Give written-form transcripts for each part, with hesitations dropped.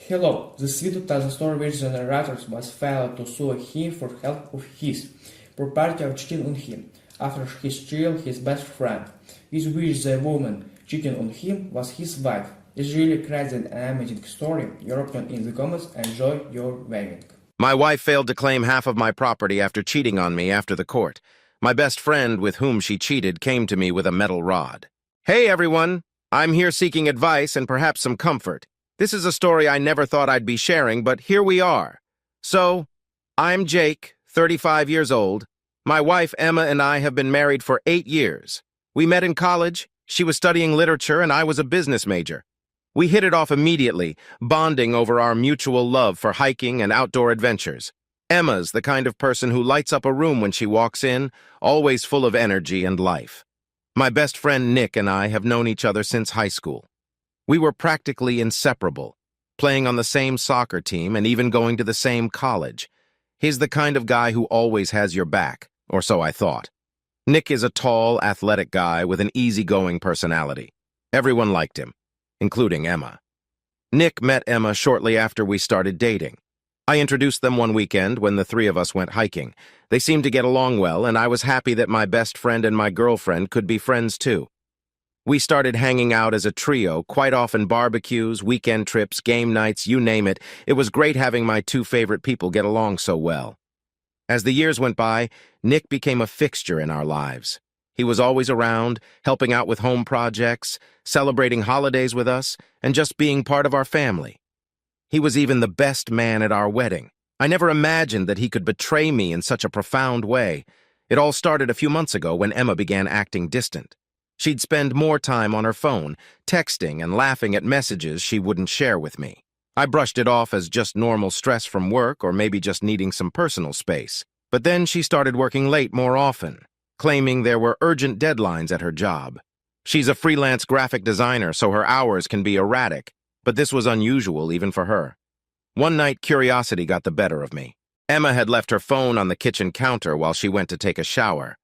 Hello, this video tells a story which the narrator was failed to sue him for help of his property of cheating on him after he stole his best friend, with which the woman cheating on him was his wife. It's really crazy and amazing story. Your opinion in the comments. Enjoy your viewing. My wife failed to claim half of my property after cheating on me after the court. My best friend with whom she cheated came to me with a metal rod. Hey everyone, I'm here seeking advice and perhaps some comfort. This is a story I never thought I'd be sharing, but here we are. So, I'm Jake, 35 years old. My wife Emma and I have been married for 8 years. We met in college, she was studying literature and I was a business major. We hit it off immediately, bonding over our mutual love for hiking and outdoor adventures. Emma's the kind of person who lights up a room when she walks in, always full of energy and life. My best friend Nick and I have known each other since high school. We were practically inseparable, playing on the same soccer team and even going to the same college. He's the kind of guy who always has your back, or so I thought. Nick is a tall, athletic guy with an easygoing personality. Everyone liked him, including Emma. Nick met Emma shortly after we started dating. I introduced them one weekend when the three of us went hiking. They seemed to get along well, and I was happy that my best friend and my girlfriend could be friends too. We started hanging out as a trio, quite often barbecues, weekend trips, game nights, you name it. It was great having my two favorite people get along so well. As the years went by, Nick became a fixture in our lives. He was always around, helping out with home projects, celebrating holidays with us, and just being part of our family. He was even the best man at our wedding. I never imagined that he could betray me in such a profound way. It all started a few months ago when Emma began acting distant. She'd spend more time on her phone, texting and laughing at messages she wouldn't share with me. I brushed it off as just normal stress from work or maybe just needing some personal space. But then she started working late more often, claiming there were urgent deadlines at her job. She's a freelance graphic designer, so her hours can be erratic, but this was unusual even for her. One night, curiosity got the better of me. Emma had left her phone on the kitchen counter while she went to take a shower.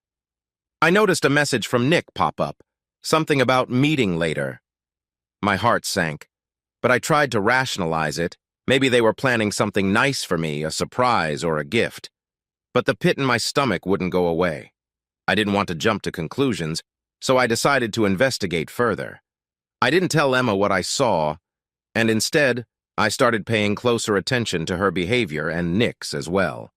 I noticed a message from Nick pop up, something about meeting later. My heart sank, but I tried to rationalize it. Maybe they were planning something nice for me, a surprise or a gift. But the pit in my stomach wouldn't go away. I didn't want to jump to conclusions, so I decided to investigate further. I didn't tell Emma what I saw, and instead, I started paying closer attention to her behavior and Nick's as well.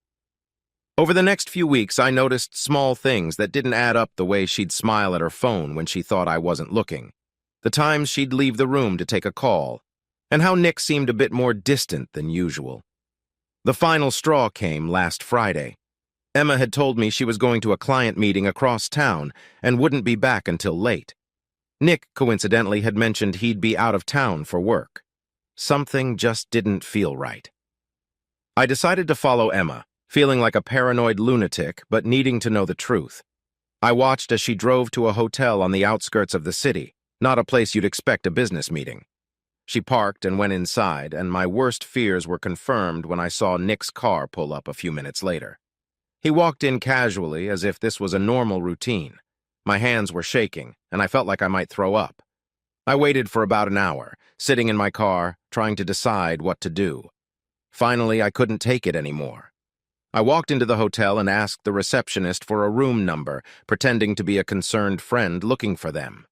Over the next few weeks, I noticed small things that didn't add up the way she'd smile at her phone when she thought I wasn't looking, the times she'd leave the room to take a call, and how Nick seemed a bit more distant than usual. The final straw came last Friday. Emma had told me she was going to a client meeting across town and wouldn't be back until late. Nick, coincidentally, had mentioned he'd be out of town for work. Something just didn't feel right. I decided to follow Emma, feeling like a paranoid lunatic, but needing to know the truth. I watched as she drove to a hotel on the outskirts of the city, not a place you'd expect a business meeting. She parked and went inside, and my worst fears were confirmed when I saw Nick's car pull up a few minutes later. He walked in casually, as if this was a normal routine. My hands were shaking, and I felt like I might throw up. I waited for about an hour, sitting in my car, trying to decide what to do. Finally, I couldn't take it anymore. I walked into the hotel and asked the receptionist for a room number, pretending to be a concerned friend looking for them.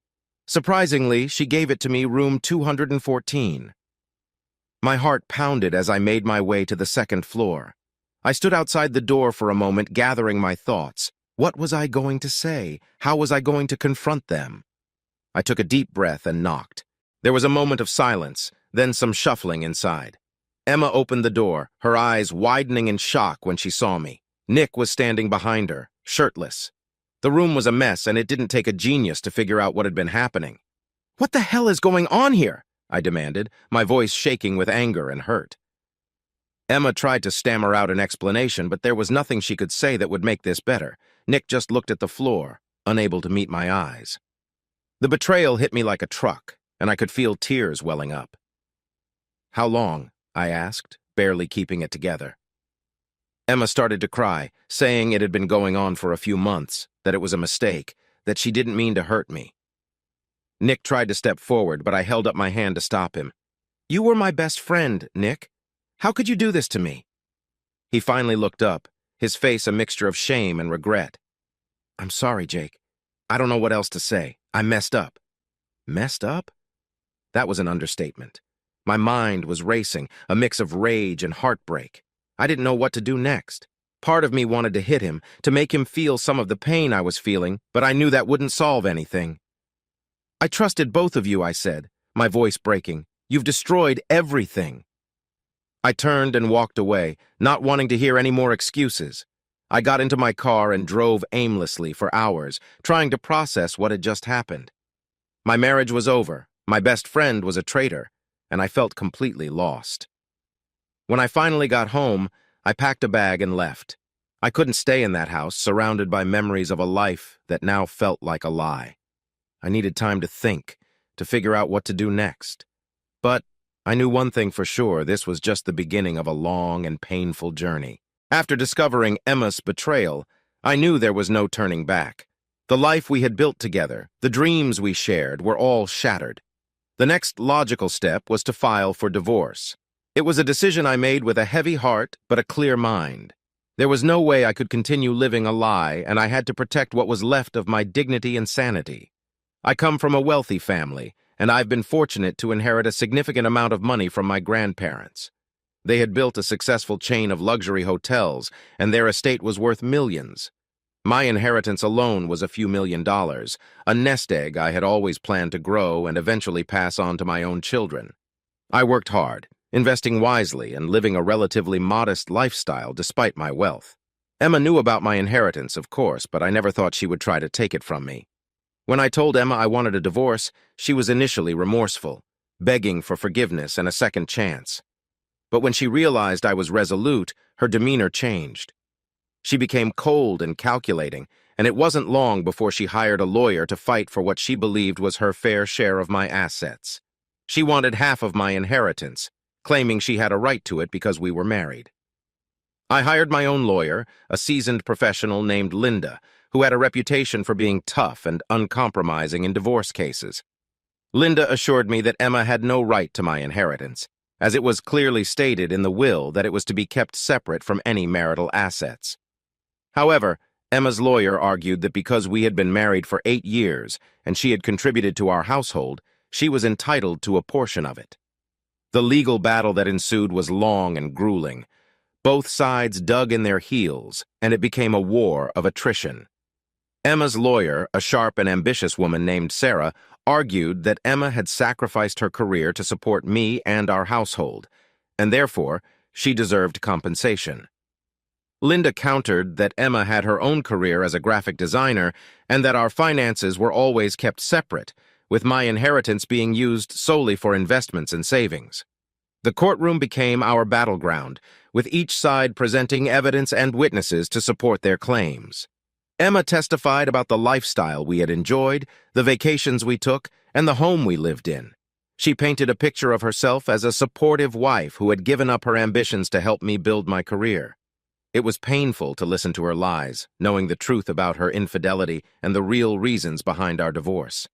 Surprisingly, she gave it to me, room 214. My heart pounded as I made my way to the second floor. I stood outside the door for a moment, gathering my thoughts. What was I going to say? How was I going to confront them? I took a deep breath and knocked. There was a moment of silence, then some shuffling inside. Emma opened the door, her eyes widening in shock when she saw me. Nick was standing behind her, shirtless. The room was a mess, and it didn't take a genius to figure out what had been happening. "What the hell is going on here?" I demanded, my voice shaking with anger and hurt. Emma tried to stammer out an explanation, but there was nothing she could say that would make this better. Nick just looked at the floor, unable to meet my eyes. The betrayal hit me like a truck, and I could feel tears welling up. "How long?" I asked, barely keeping it together. Emma started to cry, saying it had been going on for a few months, that it was a mistake, that she didn't mean to hurt me. Nick tried to step forward, but I held up my hand to stop him. You were my best friend, Nick. How could you do this to me? He finally looked up, his face a mixture of shame and regret. I'm sorry, Jake. I don't know what else to say. I messed up. Messed up? That was an understatement. My mind was racing, a mix of rage and heartbreak. I didn't know what to do next. Part of me wanted to hit him, to make him feel some of the pain I was feeling, but I knew that wouldn't solve anything. I trusted both of you, I said, my voice breaking. You've destroyed everything. I turned and walked away, not wanting to hear any more excuses. I got into my car and drove aimlessly for hours, trying to process what had just happened. My marriage was over, my best friend was a traitor, and I felt completely lost. When I finally got home, I packed a bag and left. I couldn't stay in that house, surrounded by memories of a life that now felt like a lie. I needed time to think, to figure out what to do next. But I knew one thing for sure, this was just the beginning of a long and painful journey. After discovering Emma's betrayal, I knew there was no turning back. The life we had built together, the dreams we shared, were all shattered. The next logical step was to file for divorce. It was a decision I made with a heavy heart but a clear mind. There was no way I could continue living a lie, and I had to protect what was left of my dignity and sanity. I come from a wealthy family, and I've been fortunate to inherit a significant amount of money from my grandparents. They had built a successful chain of luxury hotels, and their estate was worth millions. My inheritance alone was a few $1,000,000, a nest egg I had always planned to grow and eventually pass on to my own children. I worked hard, investing wisely and living a relatively modest lifestyle despite my wealth. Emma knew about my inheritance, of course, but I never thought she would try to take it from me. When I told Emma I wanted a divorce, she was initially remorseful, begging for forgiveness and a second chance. But when she realized I was resolute, her demeanor changed. She became cold and calculating, and it wasn't long before she hired a lawyer to fight for what she believed was her fair share of my assets. She wanted half of my inheritance, claiming she had a right to it because we were married. I hired my own lawyer, a seasoned professional named Linda, who had a reputation for being tough and uncompromising in divorce cases. Linda assured me that Emma had no right to my inheritance, as it was clearly stated in the will that it was to be kept separate from any marital assets. However, Emma's lawyer argued that because we had been married for 8 years and she had contributed to our household, she was entitled to a portion of it. The legal battle that ensued was long and grueling. Both sides dug in their heels, and it became a war of attrition. Emma's lawyer, a sharp and ambitious woman named Sarah, argued that Emma had sacrificed her career to support me and our household, and therefore she deserved compensation. Linda countered that Emma had her own career as a graphic designer and that our finances were always kept separate, with my inheritance being used solely for investments and savings. The courtroom became our battleground, with each side presenting evidence and witnesses to support their claims. Emma testified about the lifestyle we had enjoyed, the vacations we took, and the home we lived in. She painted a picture of herself as a supportive wife who had given up her ambitions to help me build my career. It was painful to listen to her lies, knowing the truth about her infidelity and the real reasons behind our divorce.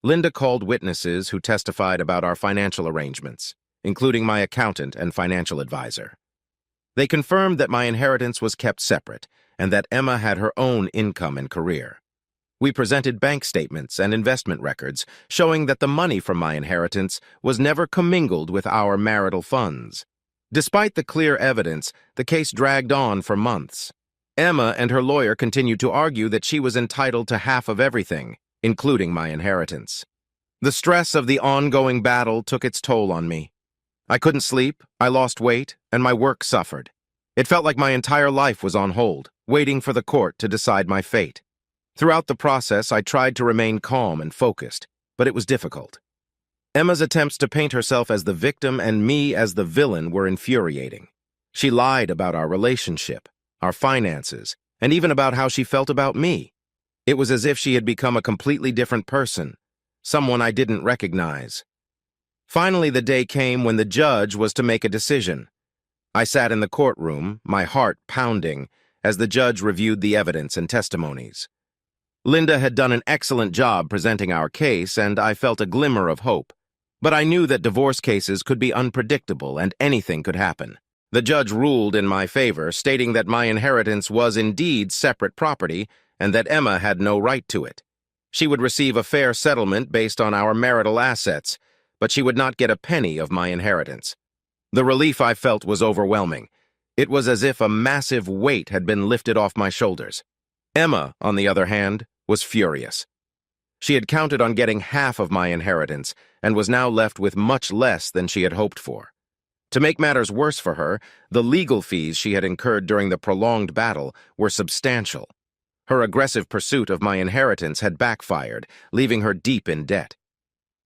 Linda called witnesses who testified about our financial arrangements, including my accountant and financial advisor. They confirmed that my inheritance was kept separate and that Emma had her own income and career. We presented bank statements and investment records showing that the money from my inheritance was never commingled with our marital funds. Despite the clear evidence, the case dragged on for months. Emma and her lawyer continued to argue that she was entitled to half of everything, including my inheritance. The stress of the ongoing battle took its toll on me. I couldn't sleep, I lost weight, and my work suffered. It felt like my entire life was on hold, waiting for the court to decide my fate. Throughout the process, I tried to remain calm and focused, but it was difficult. Emma's attempts to paint herself as the victim and me as the villain were infuriating. She lied about our relationship, our finances, and even about how she felt about me. It was as if she had become a completely different person, someone I didn't recognize. Finally, the day came when the judge was to make a decision. I sat in the courtroom, my heart pounding, as the judge reviewed the evidence and testimonies. Linda had done an excellent job presenting our case, and I felt a glimmer of hope. But I knew that divorce cases could be unpredictable and anything could happen. The judge ruled in my favor, stating that my inheritance was indeed separate property and that Emma had no right to it. She would receive a fair settlement based on our marital assets, but she would not get a penny of my inheritance. The relief I felt was overwhelming. It was as if a massive weight had been lifted off my shoulders. Emma, on the other hand, was furious. She had counted on getting half of my inheritance and was now left with much less than she had hoped for. To make matters worse for her, the legal fees she had incurred during the prolonged battle were substantial. Her aggressive pursuit of my inheritance had backfired, leaving her deep in debt.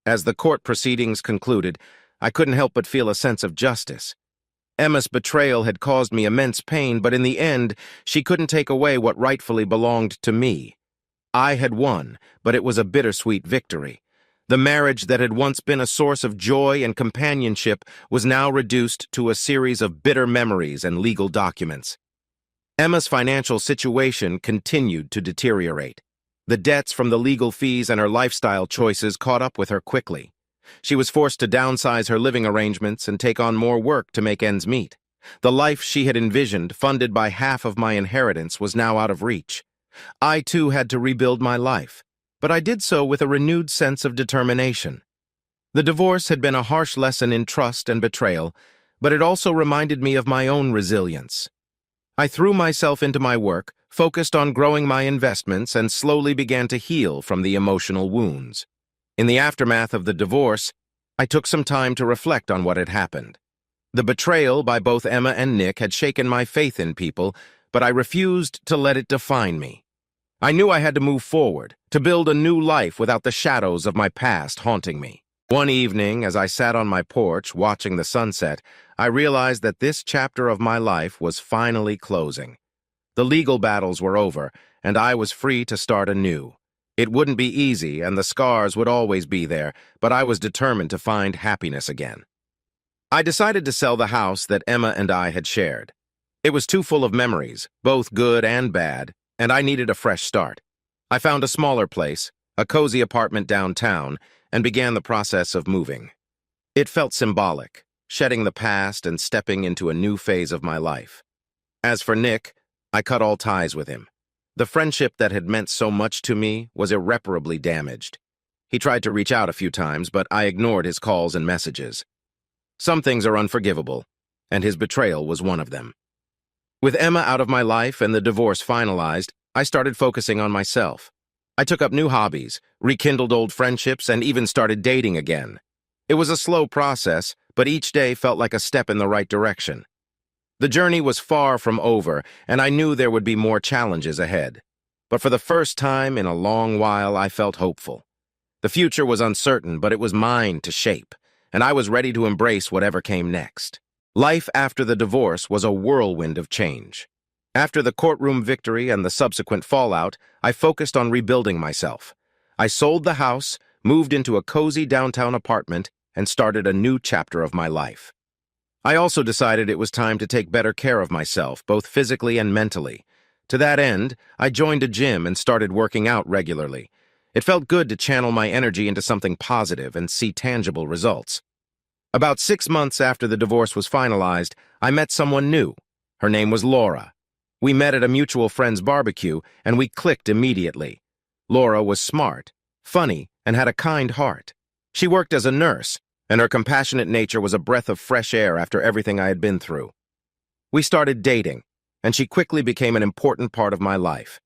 As the court proceedings concluded, I couldn't help but feel a sense of justice. Emma's betrayal had caused me immense pain, but in the end, she couldn't take away what rightfully belonged to me. I had won, but it was a bittersweet victory. The marriage that had once been a source of joy and companionship was now reduced to a series of bitter memories and legal documents. Emma's financial situation continued to deteriorate. The debts from the legal fees and her lifestyle choices caught up with her quickly. She was forced to downsize her living arrangements and take on more work to make ends meet. The life she had envisioned, funded by half of my inheritance, was now out of reach. I, too, had to rebuild my life, but I did so with a renewed sense of determination. The divorce had been a harsh lesson in trust and betrayal, but it also reminded me of my own resilience. I threw myself into my work, focused on growing my investments, and slowly began to heal from the emotional wounds. In the aftermath of the divorce, I took some time to reflect on what had happened. The betrayal by both Emma and Nick had shaken my faith in people, but I refused to let it define me. I knew I had to move forward, to build a new life without the shadows of my past haunting me. One evening, as I sat on my porch watching the sunset, I realized that this chapter of my life was finally closing. The legal battles were over, and I was free to start anew. It wouldn't be easy, and the scars would always be there, but I was determined to find happiness again. I decided to sell the house that Emma and I had shared. It was too full of memories, both good and bad, and I needed a fresh start. I found a smaller place, a cozy apartment downtown, and began the process of moving. It felt symbolic, shedding the past and stepping into a new phase of my life. As for Nick, I cut all ties with him. The friendship that had meant so much to me was irreparably damaged. He tried to reach out a few times, but I ignored his calls and messages. Some things are unforgivable, and his betrayal was one of them. With Emma out of my life and the divorce finalized, I started focusing on myself. I took up new hobbies, rekindled old friendships, and even started dating again. It was a slow process, but each day felt like a step in the right direction. The journey was far from over, and I knew there would be more challenges ahead. But for the first time in a long while, I felt hopeful. The future was uncertain, but it was mine to shape, and I was ready to embrace whatever came next. Life after the divorce was a whirlwind of change. After the courtroom victory and the subsequent fallout, I focused on rebuilding myself. I sold the house, moved into a cozy downtown apartment, and started a new chapter of my life. I also decided it was time to take better care of myself, both physically and mentally. To that end, I joined a gym and started working out regularly. It felt good to channel my energy into something positive and see tangible results. About 6 months after the divorce was finalized, I met someone new. Her name was Laura. We met at a mutual friend's barbecue, and we clicked immediately. Laura was smart, funny, and had a kind heart. She worked as a nurse, and her compassionate nature was a breath of fresh air after everything I had been through. We started dating, and she quickly became an important part of my life.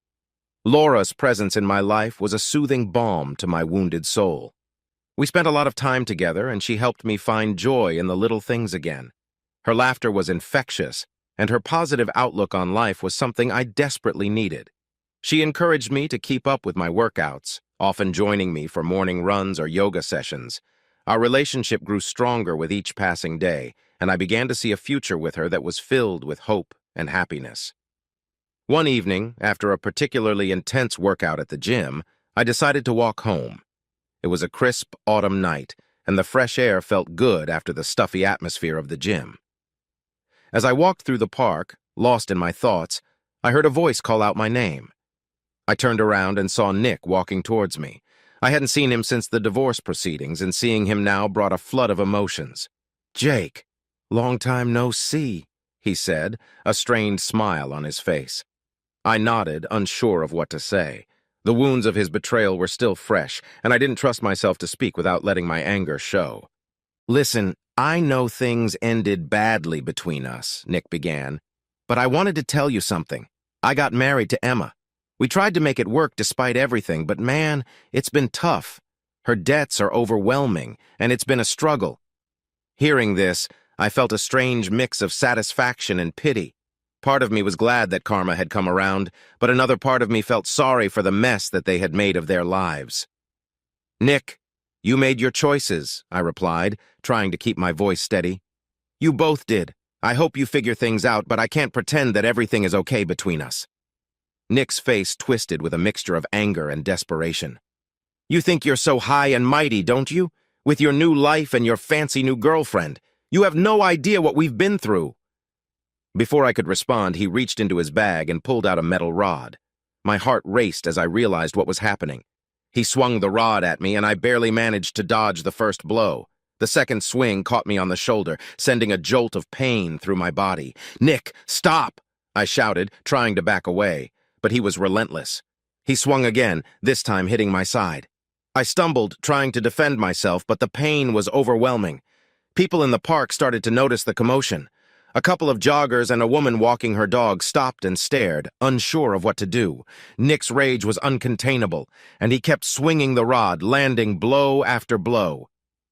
Laura's presence in my life was a soothing balm to my wounded soul. We spent a lot of time together, and she helped me find joy in the little things again. Her laughter was infectious, and her positive outlook on life was something I desperately needed. She encouraged me to keep up with my workouts, often joining me for morning runs or yoga sessions. Our relationship grew stronger with each passing day, and I began to see a future with her that was filled with hope and happiness. One evening, after a particularly intense workout at the gym, I decided to walk home. It was a crisp autumn night, and the fresh air felt good after the stuffy atmosphere of the gym. As I walked through the park, lost in my thoughts, I heard a voice call out my name. I turned around and saw Nick walking towards me. I hadn't seen him since the divorce proceedings, and seeing him now brought a flood of emotions. "Jake, long time no see," he said, a strained smile on his face. I nodded, unsure of what to say. The wounds of his betrayal were still fresh, and I didn't trust myself to speak without letting my anger show. "Listen, I know things ended badly between us," Nick began, "but I wanted to tell you something. I got married to Emma. We tried to make it work despite everything, but man, it's been tough. Her debts are overwhelming, and it's been a struggle." Hearing this, I felt a strange mix of satisfaction and pity. Part of me was glad that karma had come around, but another part of me felt sorry for the mess that they had made of their lives. "Nick, you made your choices," I replied, trying to keep my voice steady. "You both did. I hope you figure things out, but I can't pretend that everything is okay between us." Nick's face twisted with a mixture of anger and desperation. "You think you're so high and mighty, don't you? With your new life and your fancy new girlfriend. You have no idea what we've been through." Before I could respond, he reached into his bag and pulled out a metal rod. My heart raced as I realized what was happening. He swung the rod at me, and I barely managed to dodge the first blow. The second swing caught me on the shoulder, sending a jolt of pain through my body. "Nick, stop!" I shouted, trying to back away, but he was relentless. He swung again, this time hitting my side. I stumbled, trying to defend myself, but the pain was overwhelming. People in the park started to notice the commotion. A couple of joggers and a woman walking her dog stopped and stared, unsure of what to do. Nick's rage was uncontainable, and he kept swinging the rod, landing blow after blow.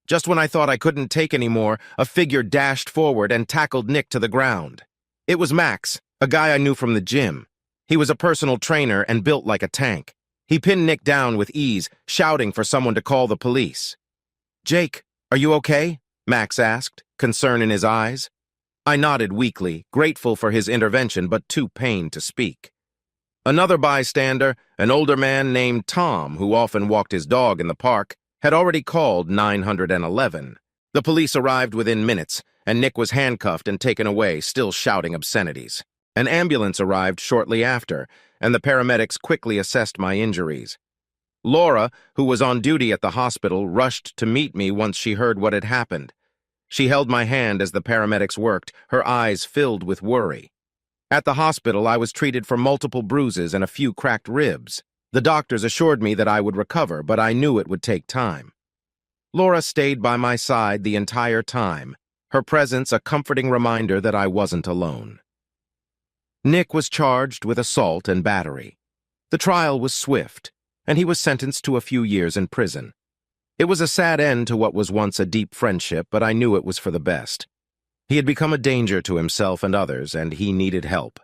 Just when I thought I couldn't take any more, a figure dashed forward and tackled Nick to the ground. It was Max, a guy I knew from the gym. He was a personal trainer and built like a tank. He pinned Nick down with ease, shouting for someone to call the police. "Jake, are you okay?" Max asked, concern in his eyes. I nodded weakly, grateful for his intervention but too pained to speak. Another bystander, an older man named Tom, who often walked his dog in the park, had already called 911. The police arrived within minutes, and Nick was handcuffed and taken away, still shouting obscenities. An ambulance arrived shortly after, and the paramedics quickly assessed my injuries. Laura, who was on duty at the hospital, rushed to meet me once she heard what had happened. She held my hand as the paramedics worked, her eyes filled with worry. At the hospital, I was treated for multiple bruises and a few cracked ribs. The doctors assured me that I would recover, but I knew it would take time. Laura stayed by my side the entire time, her presence a comforting reminder that I wasn't alone. Nick was charged with assault and battery. The trial was swift, and he was sentenced to a few years in prison. It was a sad end to what was once a deep friendship, but I knew it was for the best. He had become a danger to himself and others, and he needed help.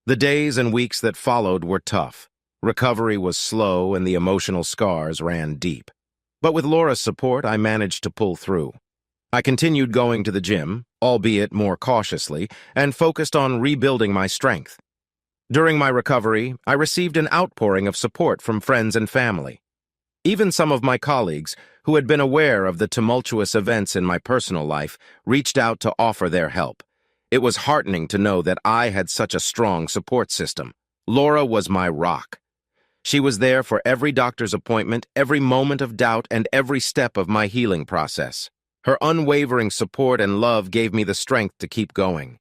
The days and weeks that followed were tough. Recovery was slow, and the emotional scars ran deep. But with Laura's support, I managed to pull through. I continued going to the gym, albeit more cautiously, and focused on rebuilding my strength. During my recovery, I received an outpouring of support from friends and family. Even some of my colleagues, who had been aware of the tumultuous events in my personal life, reached out to offer their help. It was heartening to know that I had such a strong support system. Laura was my rock. She was there for every doctor's appointment, every moment of doubt, and every step of my healing process. Her unwavering support and love gave me the strength to keep going.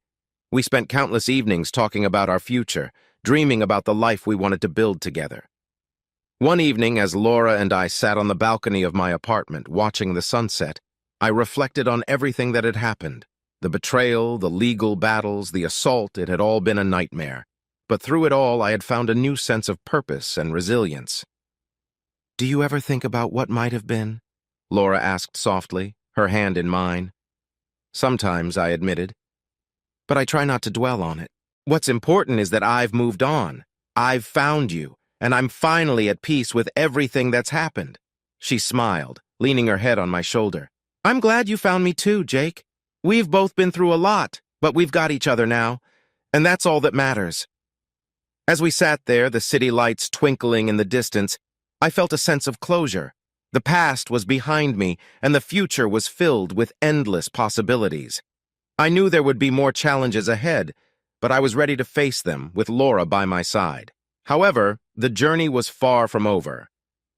We spent countless evenings talking about our future, dreaming about the life we wanted to build together. One evening, as Laura and I sat on the balcony of my apartment watching the sunset, I reflected on everything that had happened. The betrayal, the legal battles, the assault, it had all been a nightmare. But through it all, I had found a new sense of purpose and resilience. "Do you ever think about what might have been?" Laura asked softly, her hand in mine. "Sometimes," I admitted. "But I try not to dwell on it. What's important is that I've moved on. I've found you. And I'm finally at peace with everything that's happened." She smiled, leaning her head on my shoulder. "I'm glad you found me too, Jake. We've both been through a lot, but we've got each other now, and that's all that matters." As we sat there, the city lights twinkling in the distance, I felt a sense of closure. The past was behind me, and the future was filled with endless possibilities. I knew there would be more challenges ahead, but I was ready to face them with Laura by my side. However, the journey was far from over.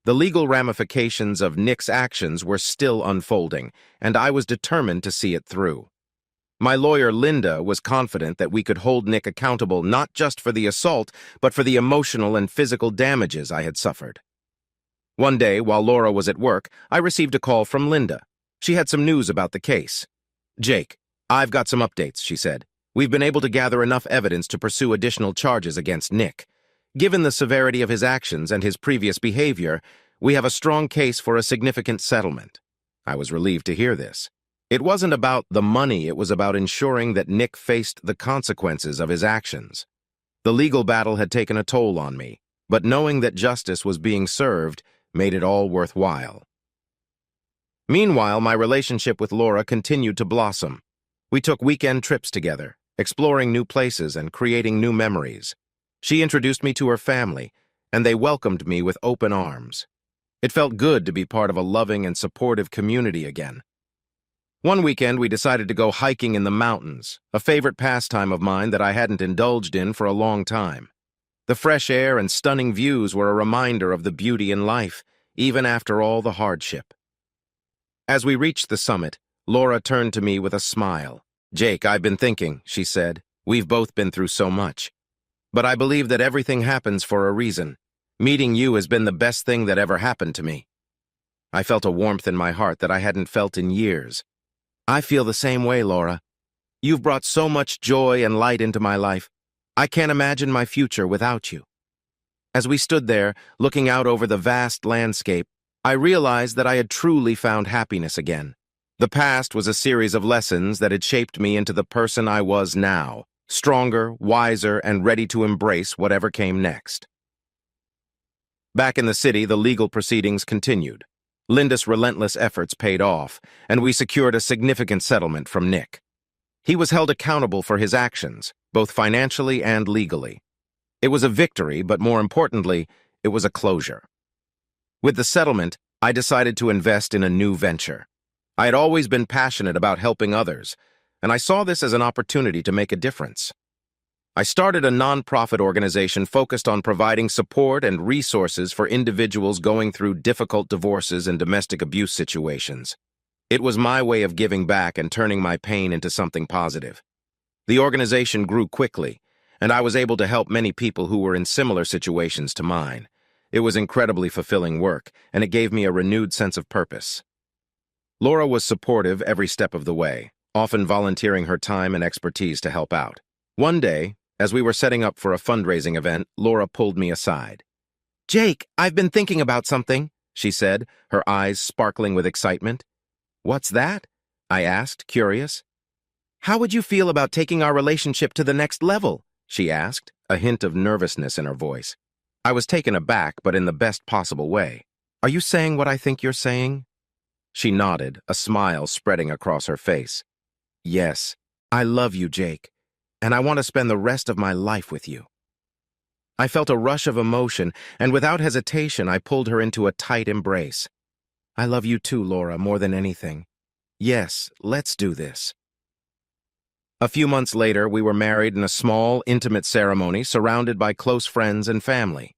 The legal ramifications of Nick's actions were still unfolding, and I was determined to see it through. My lawyer, Linda, was confident that we could hold Nick accountable not just for the assault, but for the emotional and physical damages I had suffered. One day, while Laura was at work, I received a call from Linda. She had some news about the case. "Jake, I've got some updates," she said. "We've been able to gather enough evidence to pursue additional charges against Nick. Given the severity of his actions and his previous behavior, we have a strong case for a significant settlement." I was relieved to hear this. It wasn't about the money, it was about ensuring that Nick faced the consequences of his actions. The legal battle had taken a toll on me, but knowing that justice was being served made it all worthwhile. Meanwhile, my relationship with Laura continued to blossom. We took weekend trips together, exploring new places and creating new memories. She introduced me to her family, and they welcomed me with open arms. It felt good to be part of a loving and supportive community again. One weekend, we decided to go hiking in the mountains, a favorite pastime of mine that I hadn't indulged in for a long time. The fresh air and stunning views were a reminder of the beauty in life, even after all the hardship. As we reached the summit, Laura turned to me with a smile. "Jake, I've been thinking," she said. "We've both been through so much. But I believe that everything happens for a reason. Meeting you has been the best thing that ever happened to me." I felt a warmth in my heart that I hadn't felt in years. "I feel the same way, Laura. You've brought so much joy and light into my life. I can't imagine my future without you." As we stood there, looking out over the vast landscape, I realized that I had truly found happiness again. The past was a series of lessons that had shaped me into the person I was now, stronger, wiser, and ready to embrace whatever came next. Back in the city, the legal proceedings continued. Linda's relentless efforts paid off, and we secured a significant settlement from Nick. He was held accountable for his actions, both financially and legally. It was a victory, but more importantly, it was a closure. With the settlement, I decided to invest in a new venture. I had always been passionate about helping others, and I saw this as an opportunity to make a difference. I started a nonprofit organization focused on providing support and resources for individuals going through difficult divorces and domestic abuse situations. It was my way of giving back and turning my pain into something positive. The organization grew quickly, and I was able to help many people who were in similar situations to mine. It was incredibly fulfilling work, and it gave me a renewed sense of purpose. Laura was supportive every step of the way, often volunteering her time and expertise to help out. One day, as we were setting up for a fundraising event, Laura pulled me aside. "Jake, I've been thinking about something," she said, her eyes sparkling with excitement. "What's that?" I asked, curious. "How would you feel about taking our relationship to the next level?" she asked, a hint of nervousness in her voice. I was taken aback, but in the best possible way. "Are you saying what I think you're saying?" She nodded, a smile spreading across her face. "Yes, I love you, Jake, and I want to spend the rest of my life with you." I felt a rush of emotion, and without hesitation, I pulled her into a tight embrace. "I love you too, Laura, more than anything. Yes, let's do this." A few months later, we were married in a small, intimate ceremony surrounded by close friends and family.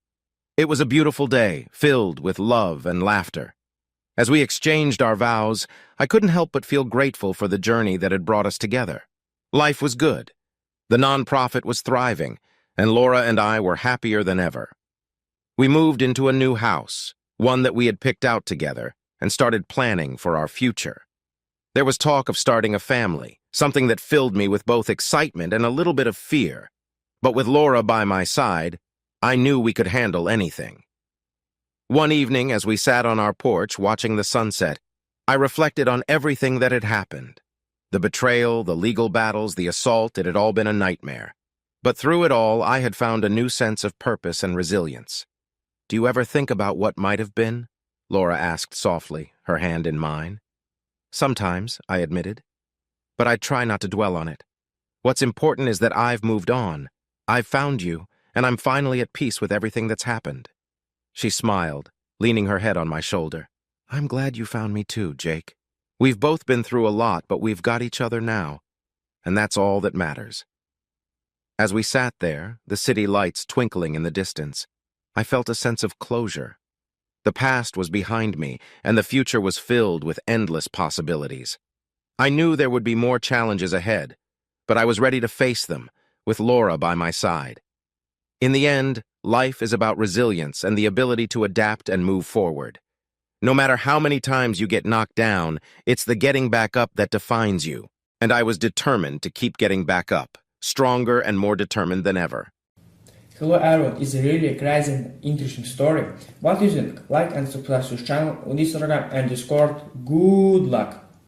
It was a beautiful day, filled with love and laughter. As we exchanged our vows, I couldn't help but feel grateful for the journey that had brought us together. Life was good. The nonprofit was thriving, and Laura and I were happier than ever. We moved into a new house, one that we had picked out together, and started planning for our future. There was talk of starting a family, something that filled me with both excitement and a little bit of fear. But with Laura by my side, I knew we could handle anything. One evening, as we sat on our porch watching the sunset, I reflected on everything that had happened. The betrayal, the legal battles, the assault, it had all been a nightmare. But through it all, I had found a new sense of purpose and resilience. "Do you ever think about what might have been?" Laura asked softly, her hand in mine. "Sometimes," I admitted. "But I try not to dwell on it. What's important is that I've moved on. I've found you, and I'm finally at peace with everything that's happened." She smiled, leaning her head on my shoulder. "I'm glad you found me too, Jake. We've both been through a lot, but we've got each other now, and that's all that matters." As we sat there, the city lights twinkling in the distance, I felt a sense of closure. The past was behind me, and the future was filled with endless possibilities. I knew there would be more challenges ahead, but I was ready to face them, with Laura by my side. In the end, life is about resilience and the ability to adapt and move forward. No matter how many times you get knocked down, it's the getting back up that defines you. And I was determined to keep getting back up, stronger and more determined than ever. Hello everyone, it's a really crazy and interesting story. What do you think? Like and subscribe to this channel on Instagram and Discord. Good luck!